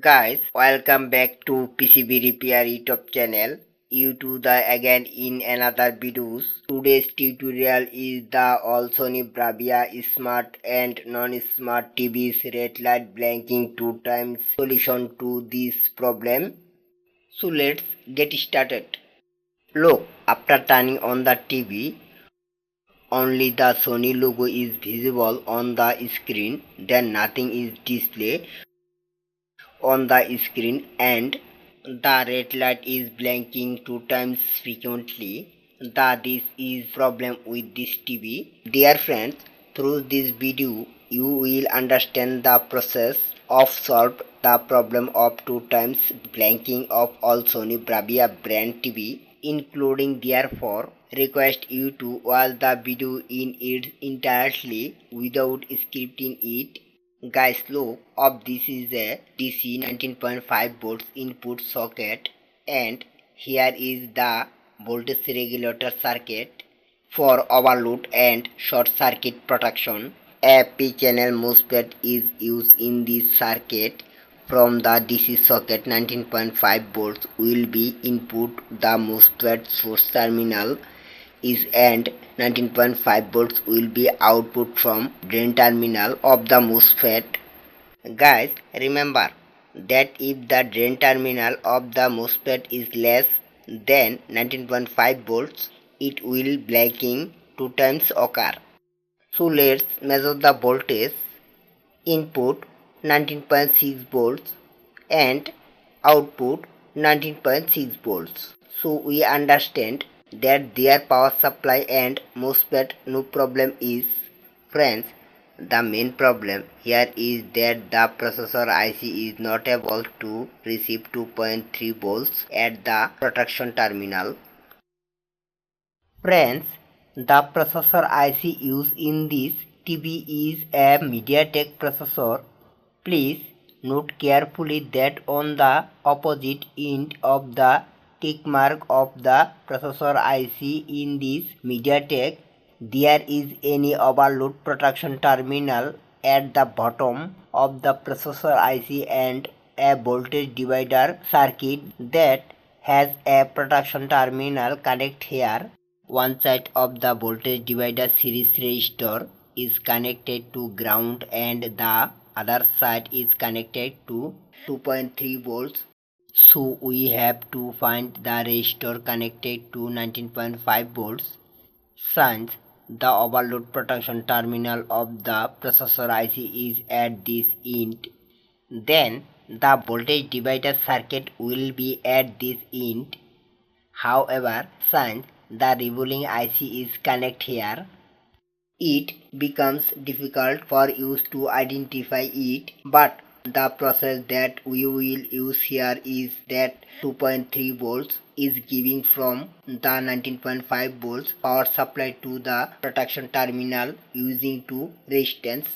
Guys, welcome back to PCB Repair YouTube channel. You to the again in another videos. Today's tutorial is the all Sony Bravia smart and non-smart TV's red light blinking 2 times solution to this problem. So let's get started. Look, after turning on the TV, only the Sony logo is visible on the screen, then nothing is displayed on the screen and the red light is blinking 2 times frequently. This is problem with this TV. Dear friends, through this video you will understand the process of solve the problem of 2 times blinking of all Sony Bravia brand TV, including therefore request you to watch the video in its entirety without scripting it. Guys, look up, this is a DC 19.5 volts input socket and here is the voltage regulator circuit for overload and short circuit protection. A P-channel MOSFET is used in this circuit. From the DC socket 19.5 volts will be input the MOSFET source terminal is and 19.5 volts will be output from drain terminal of the MOSFET. Guys, remember that if the drain terminal of the MOSFET is less than 19.5 volts, it will blinking 2 times occur. So let's measure the voltage. Input 19.6 volts and output 19.6 volts. So we understand that their power supply and MOSFET no problem is. Friends, the main problem here is that the processor IC is not able to receive 2.3 volts at the protection terminal. Friends, the processor IC used in this TV is a MediaTek processor. Please note carefully that on the opposite end of the tick mark of the processor IC in this MediaTek, there is any overload protection terminal at the bottom of the processor IC and a voltage divider circuit that has a protection terminal connect here. One side of the voltage divider series resistor is connected to ground and the other side is connected to 2.3 volts. So we have to find the resistor connected to 19.5 volts since the overload protection terminal of the processor IC is at this end. Then the voltage divider circuit will be at this end. However, since the revealing IC is connected here, it becomes difficult for you to identify it, but the process that we will use here is that 2.3 volts is giving from the 19.5 volts power supply to the protection terminal using two resistance.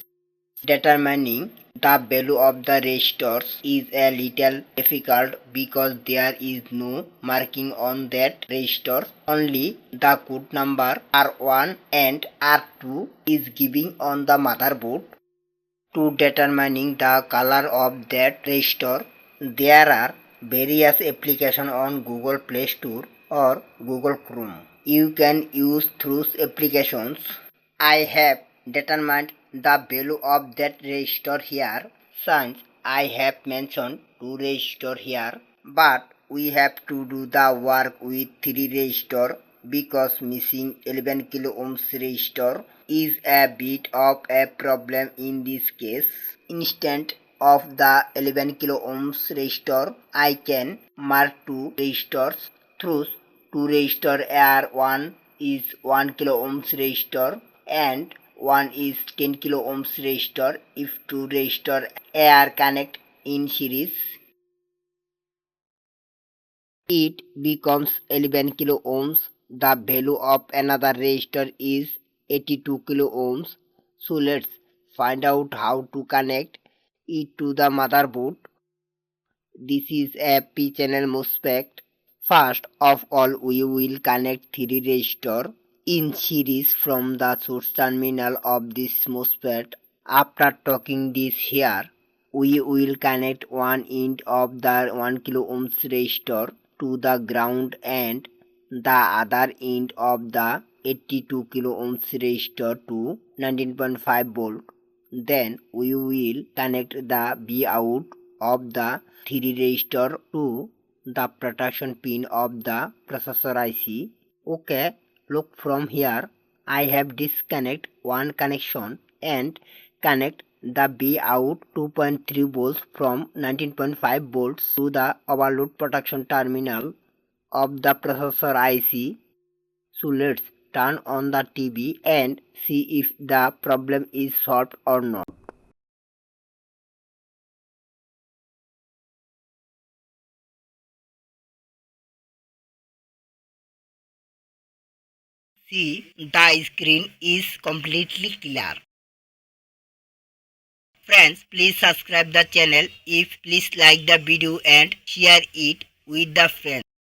Determining the value of the resistors is a little difficult because there is no marking on that resistor. Only the code number R1 and R2 is given on the motherboard. To determining the color of that resistor, there are various applications on Google Play Store or Google Chrome. You can use those applications. I have determined the value of that resistor here since I have mentioned two resistors here, but we have to do the work with three resistors because missing 11 kilo ohms resistor is a bit of a problem in this case. Instead of the 11 kilo ohms resistor, I can mark two resistors. Through two resistor are one is 1 kilo ohms resistor and one is 10 kilo ohms resistor. If two resistor are connected in series, it becomes 11 kilo ohms. The value of another resistor is 82 kilo ohms. So let's find out how to connect it to the motherboard. This is a P-channel MOSFET. First of all, we will connect three resistors in series from the source terminal of this MOSFET. After talking this here, we will connect one end of the 1 kilo ohms resistor to the ground and the other end of the 82 kilo ohms resistor to 19.5 volt. Then we will connect the V out of the 3 resistor to the protection pin of the processor IC. Okay, look from here. I have disconnect one connection and connect the B out 2.3 volts from 19.5 volts to the overload protection terminal of the processor IC. So let's turn on the TV and see if the problem is solved or not. See, the screen is completely clear. Friends, please subscribe the channel. If please like the video and share it with the friends.